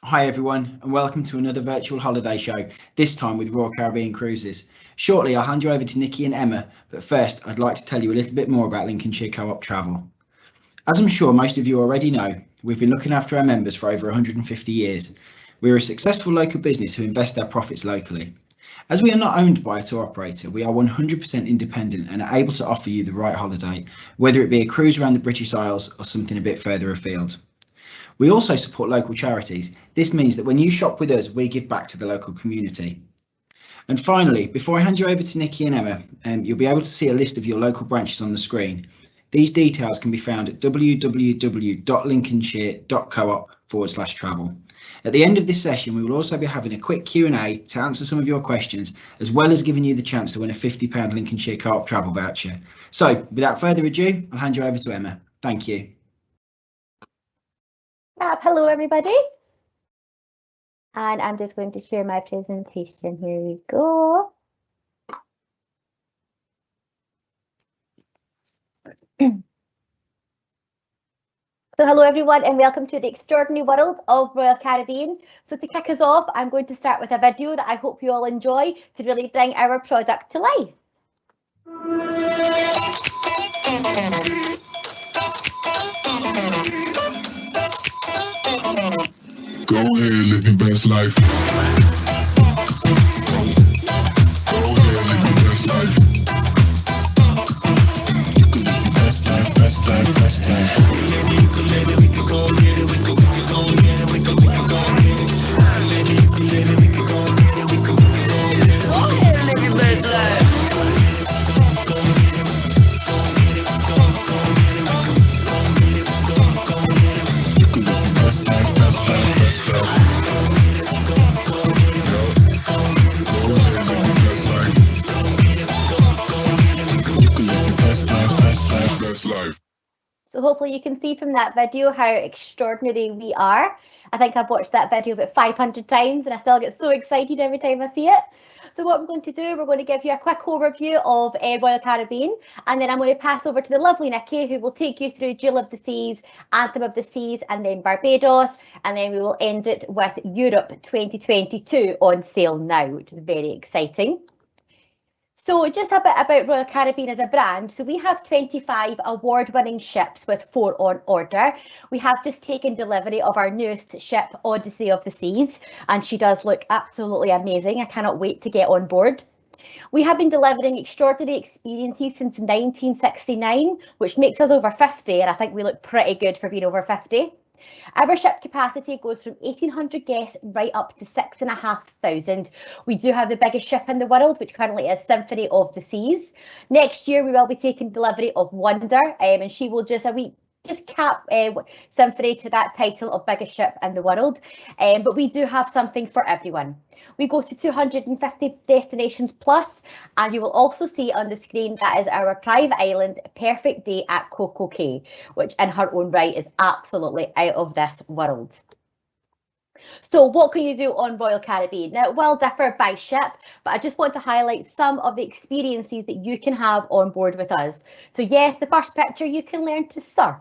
Hi everyone, and welcome to another virtual holiday show, this time with Royal Caribbean Cruises. Shortly I'll hand you over to Nikki and Emma, but first I'd like to tell you a little bit more about Lincolnshire Co-op Travel. As I'm sure most of you already know, we've been looking after our members for over 150 years. We're a successful local business who invest our profits locally. As we are not owned by a tour operator, we are 100% independent and are able to offer you the right holiday, whether it be a cruise around the British Isles or something a bit further afield. We also support local charities. This means that when you shop with us, we give back to the local community. And finally, before I hand you over to Nikki and Emma, you'll be able to see a list of your local branches on the screen. These details can be found at www.lincolnshire.coop/travel. At the end of this session, we will also be having a quick Q&A to answer some of your questions, as well as giving you the chance to win a £50 Lincolnshire Co-op Travel voucher. So, without further ado, I'll hand you over to Emma. Thank you. Hello everybody, and I'm just going to share my presentation. Here we go. So hello everyone, and welcome to the extraordinary world of Royal Caribbean. So to kick us off, I'm going to start with a video that I hope you all enjoy to really bring our product to life. Go ahead, live your best life. Go ahead, live your best life. You can live your best life, best life, best life. You can live it, we can go get it, we can go get it, we can go get it. You can live it, we can go get it, we can go get it. Go ahead, live your best life. You can live your best life, best life, best life. Life. So hopefully you can see from that video how extraordinary we are. I think I've watched that video about 500 times and I still get so excited every time I see it. So what we're going to do, we're going to give you a quick overview of Royal Caribbean, and then I'm going to pass over to the lovely Nikki, who will take you through Jewel of the Seas, Anthem of the Seas, and then Barbados, and then we will end it with Europe 2022 on sale now, which is very exciting. So just a bit about Royal Caribbean as a brand. So we have 25 award-winning ships with 4 on order. We have just taken delivery of our newest ship, Odyssey of the Seas, and she does look absolutely amazing. I cannot wait to get on board. We have been delivering extraordinary experiences since 1969, which makes us over 50, and I think we look pretty good for being over 50. Our ship capacity goes from 1,800 guests right up to 6,500. We do have the biggest ship in the world, which currently is Symphony of the Seas. Next year, we will be taking delivery of Wonder, and she will just cap Symphony to that title of biggest ship in the world. But we do have something for everyone. We go to 250 destinations plus, and you will also see on the screen that is our private island, Perfect Day at Coco Cay, which in her own right is absolutely out of this world. So what can you do on Royal Caribbean? Now, it will differ by ship, but I just want to highlight some of the experiences that you can have on board with us. So yes, the first picture, you can learn to surf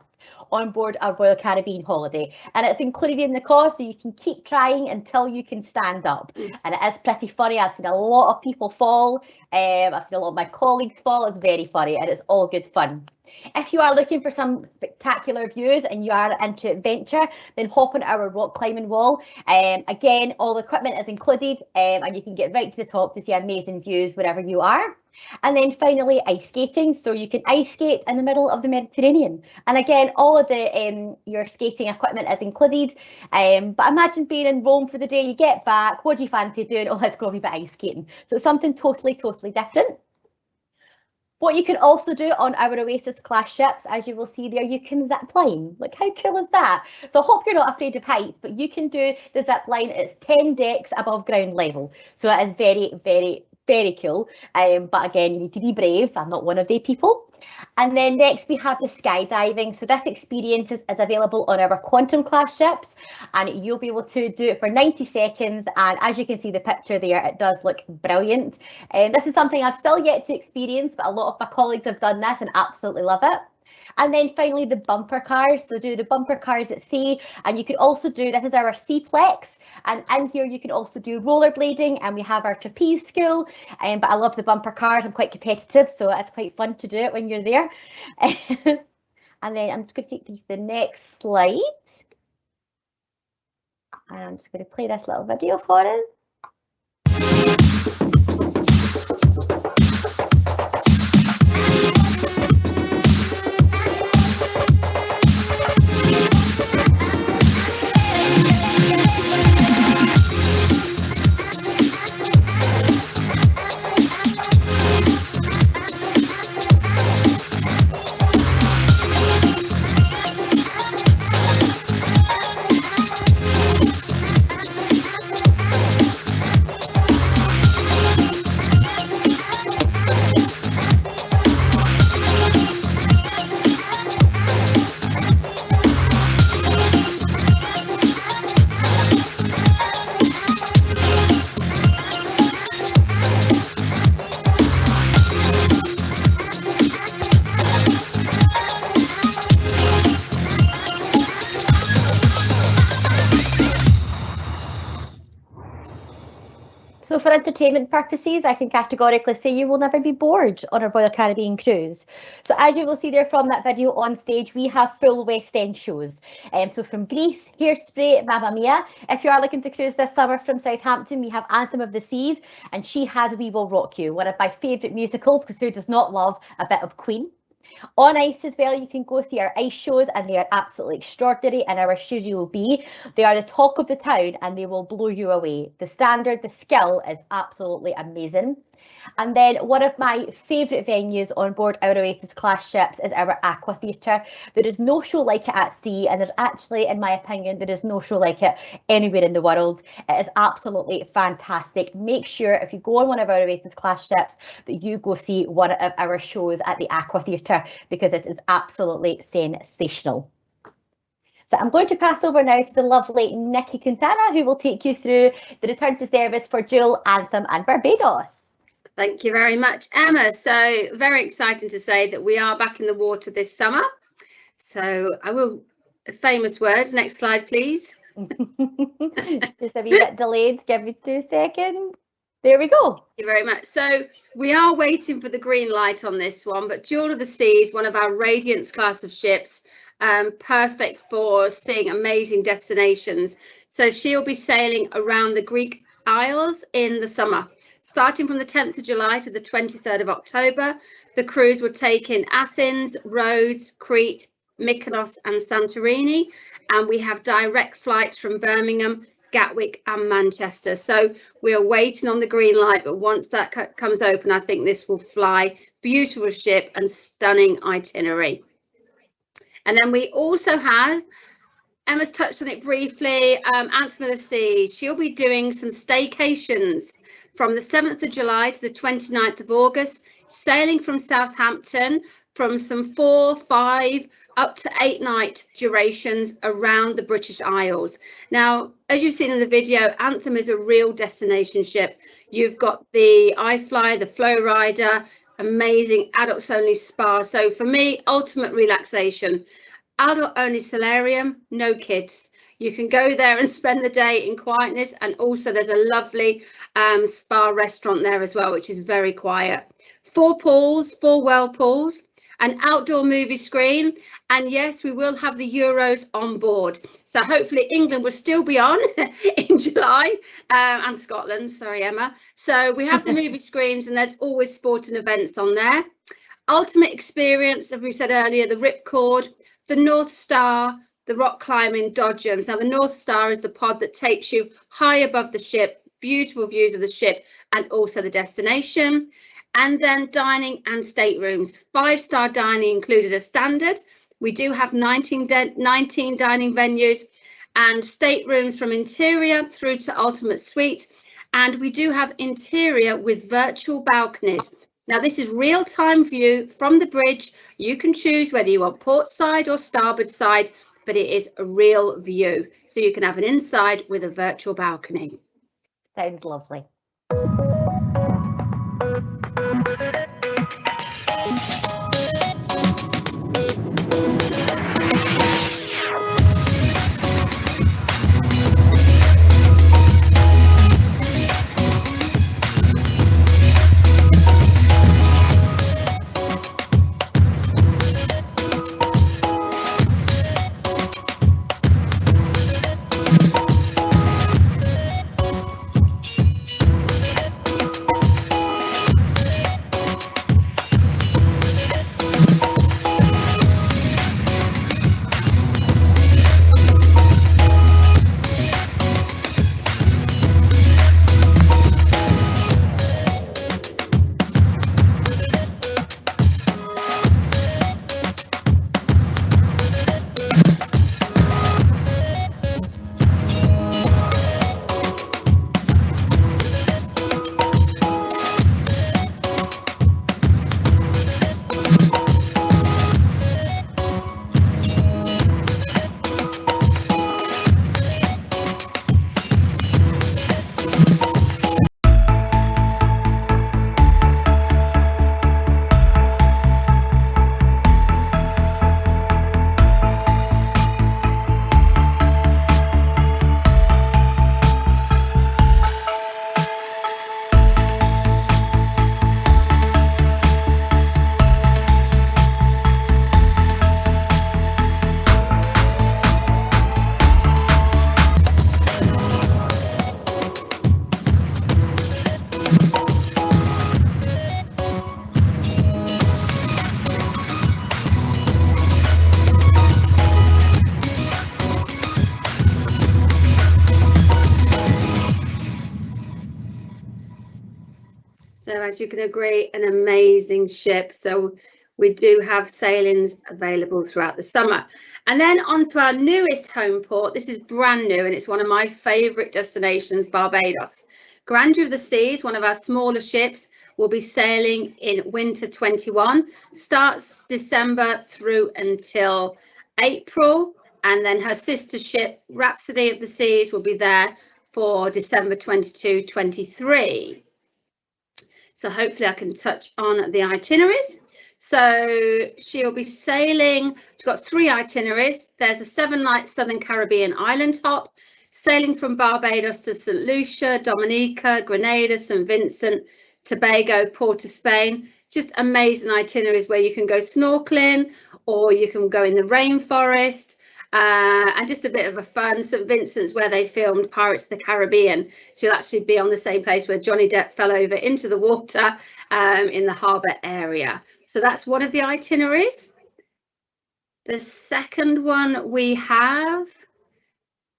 on board a Royal Caribbean holiday, and it's included in the cost, so you can keep trying until you can stand up. And it is pretty funny. I've seen a lot of people fall. I've seen a lot of my colleagues fall. It's very funny and it's all good fun. If you are looking for some spectacular views and you are into adventure, then hop on our rock climbing wall. Again, all the equipment is included, and you can get right to the top to see amazing views wherever you are. And then finally, ice skating. So you can ice skate in the middle of the Mediterranean. And again, all of the your skating equipment is included. But imagine being in Rome for the day, you get back, what do you fancy doing? Oh, let's go a wee bit ice skating. So it's something totally different. What you can also do on our Oasis class ships, as you will see there, you can zip line. Like, how cool is that? So I hope you're not afraid of heights, but you can do the zip line. It's 10 decks above ground level. So it is very cool. But again, you need to be brave. I'm not one of the people. And then next we have the skydiving. So this experience is available on our Quantum class ships, and you'll be able to do it for 90 seconds. And as you can see the picture there, it does look brilliant. And this is something I've still yet to experience, but a lot of my colleagues have done this and absolutely love it. And then finally the bumper cars. So do the bumper cars at sea, and you can also do, this is our Seaplex, and in here you can also do rollerblading, and we have our trapeze school. But I love the bumper cars. I'm quite competitive, so it's quite fun to do it when you're there. And then I'm just going to take you to the next slide. And I'm just going to play this little video for us. So for entertainment purposes, I can categorically say you will never be bored on a Royal Caribbean cruise. So as you will see there from that video on stage, we have full West End shows. So from Greece, Hairspray, Mamma Mia. If you are looking to cruise this summer from Southampton, we have Anthem of the Seas, and She Has We Will Rock You, one of my favourite musicals, because who does not love a bit of Queen? On ice as well, you can go see our ice shows, and they are absolutely extraordinary, and our shoes you will be. They are the talk of the town, and they will blow you away. The standard, the skill is absolutely amazing. And then one of my favourite venues on board our Oasis class ships is our Aqua Theatre. There is no show like it at sea, and there's actually, in my opinion, there is no show like it anywhere in the world. It is absolutely fantastic. Make sure if you go on one of our Oasis class ships that you go see one of our shows at the Aqua Theatre, because it is absolutely sensational. So I'm going to pass over now to the lovely Nikki Quintana, who will take you through the return to service for Jewel, Anthem and Barbados. Thank you very much, Emma. So very exciting to say that we are back in the water this summer. So I will, famous words, next slide, please. Just a wee bit delayed, give me 2 seconds. There we go. Thank you very much. So we are waiting for the green light on this one, but Jewel of the Seas, one of our Radiance class of ships, perfect for seeing amazing destinations. So she'll be sailing around the Greek Isles in the summer. Starting from the 10th of July to the 23rd of October, the cruise will take in Athens, Rhodes, Crete, Mykonos and Santorini. And we have direct flights from Birmingham, Gatwick and Manchester. So we are waiting on the green light, but once that comes open, I think this will fly. Beautiful ship and stunning itinerary. And then we also have, Emma's touched on it briefly, Anthem of the Seas. She'll be doing some staycations from the 7th of July to the 29th of August, sailing from Southampton from some 4, 5, up to 8 night durations around the British Isles. Now, as you've seen in the video, Anthem is a real destination ship. You've got the iFly, the Flow Rider, amazing adults only spa. So for me, ultimate relaxation. Adult only solarium, no kids. You can go there and spend the day in quietness, and also there's a lovely spa restaurant there as well, which is very quiet. 4 pools, 4 whirlpools, an outdoor movie screen, and yes, we will have the Euros on board. So hopefully England will still be on in July, and Scotland, sorry Emma. So we have the movie screens, and there's always sporting events on there. Ultimate experience, as we said earlier, the Ripcord, the North Star, the rock climbing dodgems. Now the North Star is the pod that takes you high above the ship, beautiful views of the ship and also the destination. And then dining and staterooms, 5-star dining included as standard. We do have 19 dining venues and staterooms from interior through to ultimate suite. And we do have interior with virtual balconies. Now this is real-time view from the bridge. You can choose whether you want port side or starboard side, but it is a real view. So you can have an inside with a virtual balcony. Sounds lovely. So as you can agree, an amazing ship. So we do have sailings available throughout the summer. And then on to our newest home port. This is brand new and it's one of my favourite destinations, Barbados. Grandeur of the Seas, one of our smaller ships, will be sailing in winter 21. Starts December through until April. And then her sister ship, Rhapsody of the Seas, will be there for December 22-23. So hopefully I can touch on the itineraries. So she'll be sailing, she's got 3 itineraries. There's a 7-night Southern Caribbean island hop, sailing from Barbados to St. Lucia, Dominica, Grenada, St. Vincent, Tobago, Port of Spain. Just amazing itineraries where you can go snorkeling or you can go in the rainforest. And just a bit of a fun. St. Vincent's where they filmed Pirates of the Caribbean. So you'll actually be on the same place where Johnny Depp fell over into the water in the harbour area. So that's one of the itineraries. The second one we have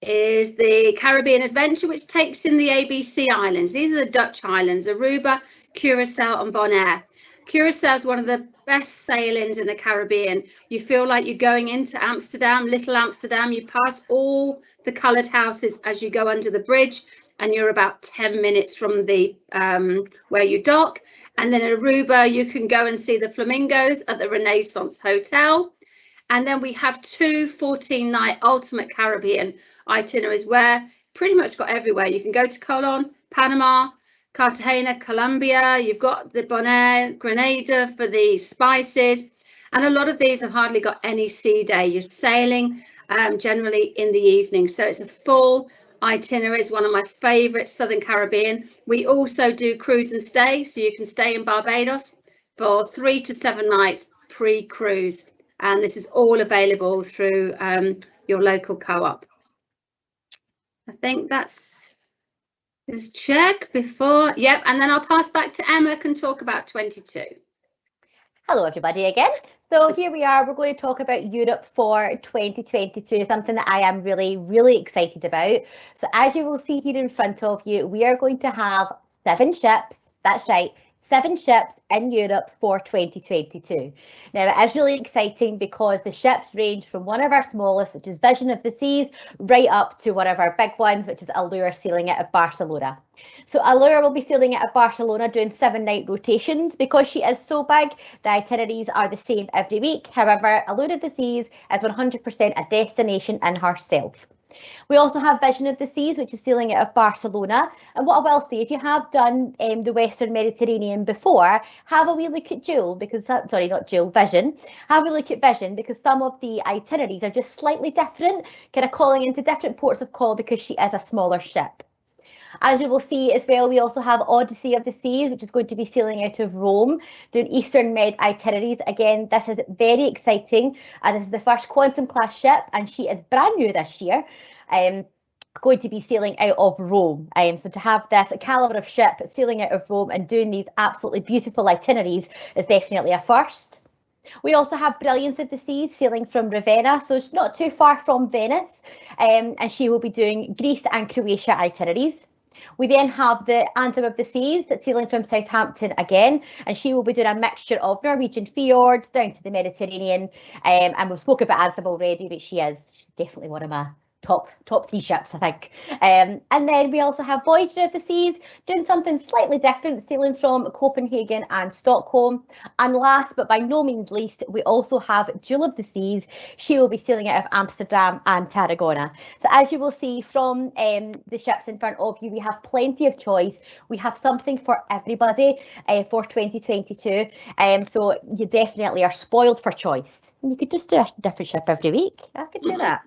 is the Caribbean Adventure, which takes in the ABC Islands. These are the Dutch islands, Aruba, Curacao and Bonaire. Curacao is one of the best sailings in the Caribbean. You feel like you're going into Amsterdam, Little Amsterdam. You pass all the coloured houses as you go under the bridge, and you're about 10 minutes from the where you dock. And then in Aruba, you can go and see the flamingos at the Renaissance Hotel. And then we have 2 14-night Ultimate Caribbean itineraries where pretty much got everywhere. You can go to Colón, Panama, Cartagena, Colombia. You've got the Bonaire, Grenada for the spices. And a lot of these have hardly got any sea day. You're sailing generally in the evening. So it's a full itinerary. It's one of my favourite Southern Caribbean. We also do cruise and stay. So you can stay in Barbados for 3 to 7 nights pre-cruise. And this is all available through your local co-op. I think that's, let's check before, yep, and then I'll pass back to Emma, can talk about 22. Hello everybody again. So here we are, we're going to talk about Europe for 2022, something that I am really excited about. So as you will see here in front of you, we are going to have 7 ships, that's right, 7 ships in Europe for 2022. Now it is really exciting because the ships range from one of our smallest, which is Vision of the Seas, right up to one of our big ones, which is Allure, sailing out of Barcelona. So Allure will be sailing out of Barcelona doing 7-night rotations. Because she is so big, the itineraries are the same every week. However, Allure of the Seas is 100% a destination in herself. We also have Vision of the Seas, which is sailing out of Barcelona. And what I will say, if you have done the Western Mediterranean before, have a wee look at Jewel, because, sorry, not Jewel, Vision. Have a look at Vision, because some of the itineraries are just slightly different, kind of calling into different ports of call because she is a smaller ship. As you will see as well, we also have Odyssey of the Seas, which is going to be sailing out of Rome, doing Eastern Med itineraries. Again, this is very exciting. And this is the first Quantum class ship, and she is brand new this year. Going to be sailing out of Rome. So to have this calibre of ship sailing out of Rome and doing these absolutely beautiful itineraries is definitely a first. We also have Brilliance of the Seas sailing from Ravenna, so it's not too far from Venice, and she will be doing Greece and Croatia itineraries. We then have the Anthem of the Seas that's sailing from Southampton again, and she will be doing a mixture of Norwegian fjords down to the Mediterranean, and we've spoken about Anthem already, but she's definitely one of my top 3 ships, I think. And then we also have Voyager of the Seas doing something slightly different, sailing from Copenhagen and Stockholm. And last but by no means least, we also have Jewel of the Seas. She will be sailing out of Amsterdam and Tarragona. So as you will see from the ships in front of you, we have plenty of choice. We have something for everybody for 2022. So you definitely are spoiled for choice. You could just do a different ship every week. I could do that.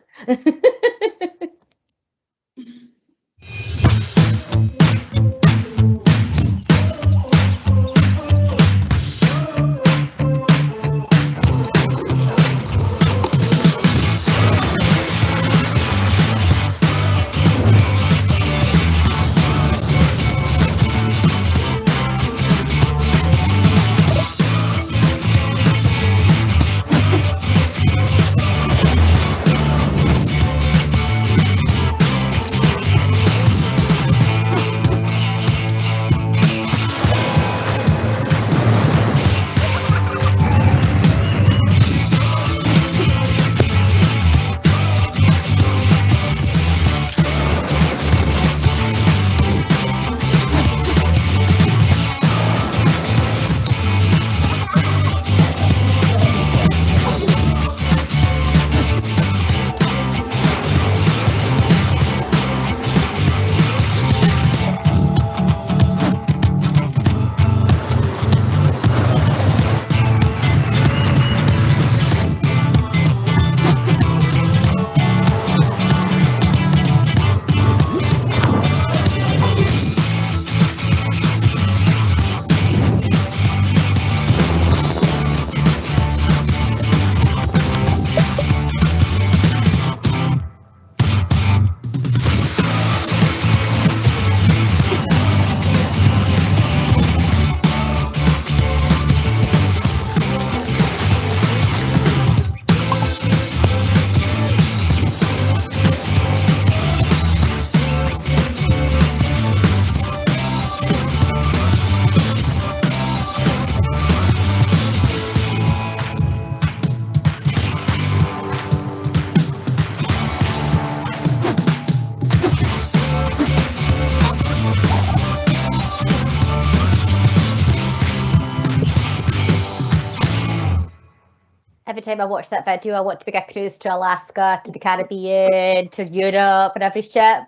time I watch that video, I want to book a cruise to Alaska, to the Caribbean, to Europe, and every ship.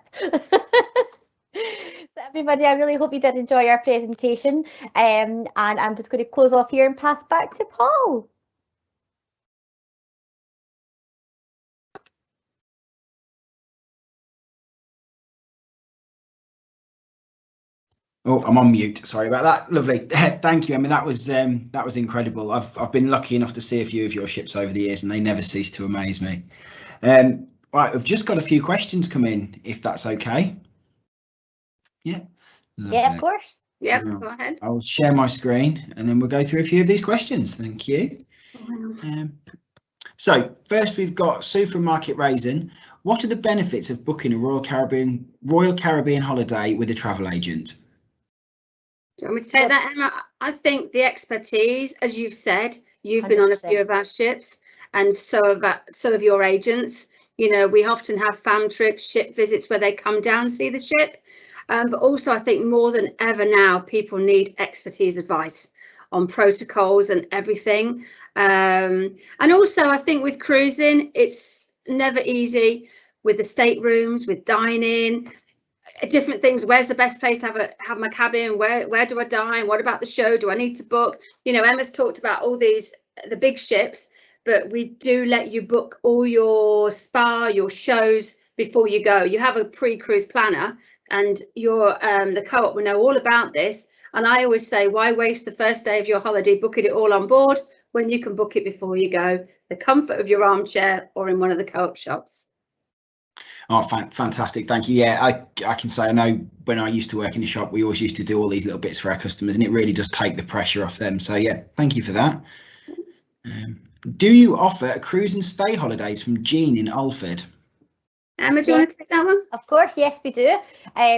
So everybody, I really hope you did enjoy our presentation. And I'm just going to close off here and pass back to Paul. Oh, I'm on mute. Sorry about that. Lovely. Thank you. I mean, that was incredible. I've been lucky enough to see a few of your ships over the years, and they never cease to amaze me. Right, we've just got a few questions come in, if that's okay. Yeah. Yeah, of Lovely. course. Yep, go ahead. I'll share my screen, and then we'll go through a few of these questions. Thank you. So first, we've got Sue from Market Raisin. What are the benefits of booking a Royal Caribbean holiday with a travel agent? Do you want me to take that, Emma? I think the expertise, as you've said, you've been on a few of our ships, and so have your agents. You know, we often have fam trips, ship visits where they come down and see the ship. But also, I think more than ever now, people need expertise advice on protocols and everything. And also, I think with cruising, it's never easy with the staterooms, with dining. Different things. Where's the best place to have my cabin? Where do I dine? What about the show? Do I need to book? You know, Emma's talked about all these, the big ships, but we do let you book all your spa, your shows before you go. You have a pre-cruise planner, and the co-op will know all about this. And I always say, why waste the first day of your holiday booking it all on board when you can book it before you go, the comfort of your armchair or in one of the co-op shops. Oh, fantastic. Thank you. Yeah, I can say I know when I used to work in the shop, we always used to do all these little bits for our customers, and it really does take the pressure off them. So yeah, thank you for that. Do you offer cruise and stay holidays from Jean in Alford? Emma, do you want to take that one? Of course, yes, we do.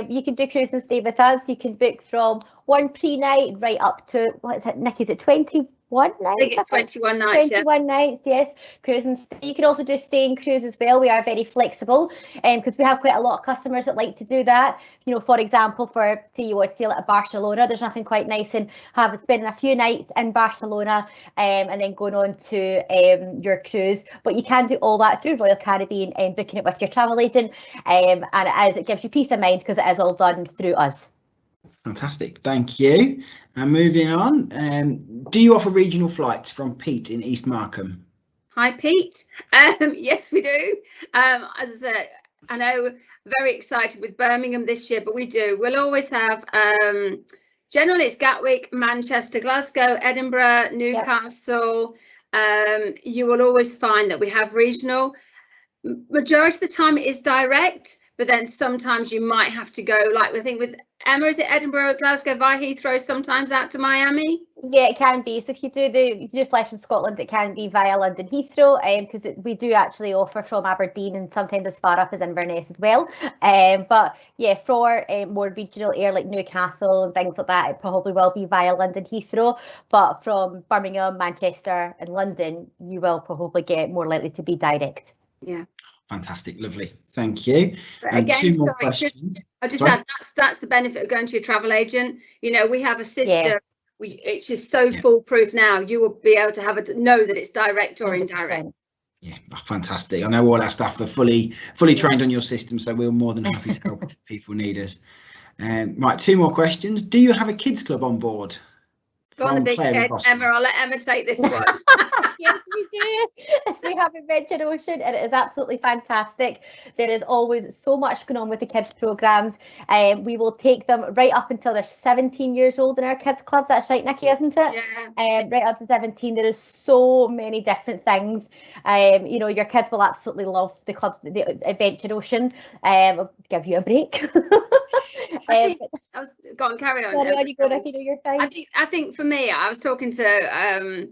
You can do cruise and stay with us. You can book from one pre-night right up to, what is it, Nick, is it 21 nights? I think it's 21 nights. 21 nights, yes. Cruise and stay. You can also do stay and cruise as well. We are very flexible because we have quite a lot of customers that like to do that. You know, for example, say you want to sail at Barcelona, there's nothing quite nice in spending a few nights in Barcelona and then going on to your cruise. But you can do all that through Royal Caribbean and booking it with your travel agent. And it gives you peace of mind because it is all done through us. Fantastic, thank you. And moving on, do you offer regional flights from Pete in East Markham? Hi, Pete. Yes, we do. As I said, I know, very excited with Birmingham this year, but we do. We'll always have, generally it's Gatwick, Manchester, Glasgow, Edinburgh, Newcastle. Yep. You will always find that we have regional. Majority of the time it is direct, but then sometimes you might have to go, like I think with Emma, is it Edinburgh, Glasgow, via Heathrow, sometimes out to Miami? Yeah, it can be. So if you do fly from Scotland, it can be via London Heathrow, because we do actually offer from Aberdeen and sometimes as far up as Inverness as well. But yeah, for more regional air like Newcastle and things like that, it probably will be via London Heathrow. But from Birmingham, Manchester and London, you will probably get more likely to be direct. Yeah. Fantastic, lovely, thank you. But And again, two more sorry, questions. I just add that's the benefit of going to your travel agent. You know, we have a system. Yeah. It's just so foolproof now. You will be able to know that it's direct or 100%. Indirect. Yeah, fantastic. I know all our staff are fully trained on your system, so we're more than happy to help if people need us. Right, two more questions. Do you have a kids club on board? Go on the big head, Emma. I'll let Emma take this one. Yes, we do. We have Adventure Ocean, and it is absolutely fantastic. There is always so much going on with the kids programs. We will take them right up until they're 17 years old in our kids clubs. That's right, Nikki, isn't it? Yeah. Right up to 17. There is so many different things. You know, your kids will absolutely love the club, the Adventure Ocean. I'll give you a break. I was go on, carry on. Carry on, you go, Nikki, do your thing. I think for me, I was talking to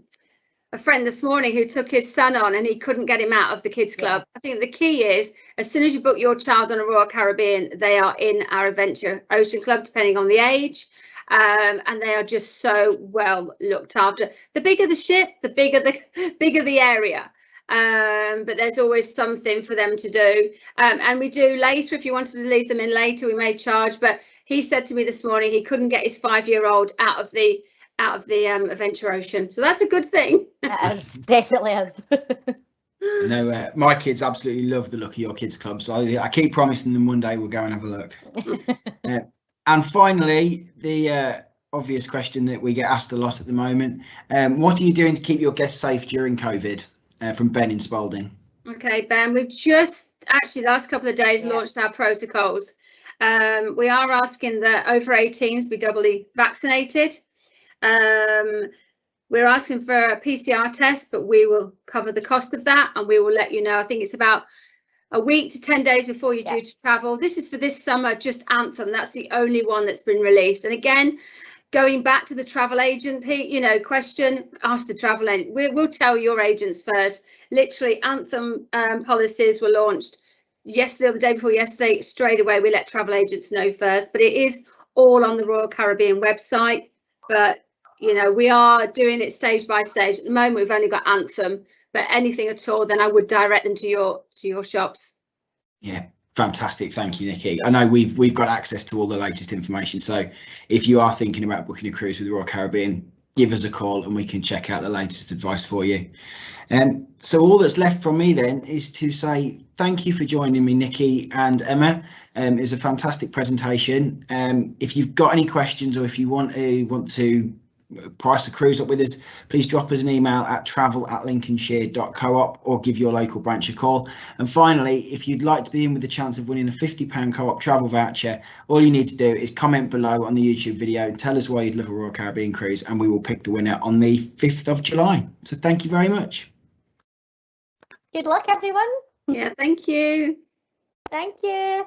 a friend this morning who took his son on and he couldn't get him out of the kids club. I think the key is, as soon as you book your child on a Royal Caribbean, they are in our Adventure Ocean Club, depending on the age. And they are just so well looked after. The bigger the ship, the bigger the area. But there's always something for them to do. And we do later, if you wanted to leave them in later, we may charge. But he said to me this morning he couldn't get his 5-year-old out of the out of the Adventure Ocean. So that's a good thing. Definitely is. I know my kids absolutely love the look of your kids club, so I keep promising them one day we'll go and have a look. And finally, the obvious question that we get asked a lot at the moment, what are you doing to keep your guests safe during COVID? From Ben in Spalding. Okay, Ben, we've just actually last couple of days launched our protocols. We are asking the over 18s be doubly vaccinated. We're asking for a PCR test, but we will cover the cost of that and we will let you know. I think it's about a week to 10 days before you're due to travel. This is for this summer, just Anthem. That's the only one that's been released. And again, going back to the travel agent, question, ask the travel agent. We'll tell your agents first. Literally, Anthem policies were launched yesterday or the day before yesterday. Straight away, we let travel agents know first. But it is all on the Royal Caribbean website. But we are doing it stage by stage. At the moment, we've only got Anthem, but anything at all, then I would direct them to your shops. Yeah, fantastic. Thank you, Nikki. I know we've got access to all the latest information. So if you are thinking about booking a cruise with the Royal Caribbean, give us a call and we can check out the latest advice for you. So all that's left from me then is to say thank you for joining me, Nikki and Emma. It was a fantastic presentation. If you've got any questions or if you want to price a cruise up with us, please drop us an email at travel@lincolnshire.coop or give your local branch a call. And finally, if you'd like to be in with the chance of winning a £50 co-op travel voucher, all you need to do is comment below on the YouTube video, tell us why you'd love a Royal Caribbean cruise, and we will pick the winner on the 5th of July. So thank you very much. Good luck, everyone. Yeah, thank you. Thank you.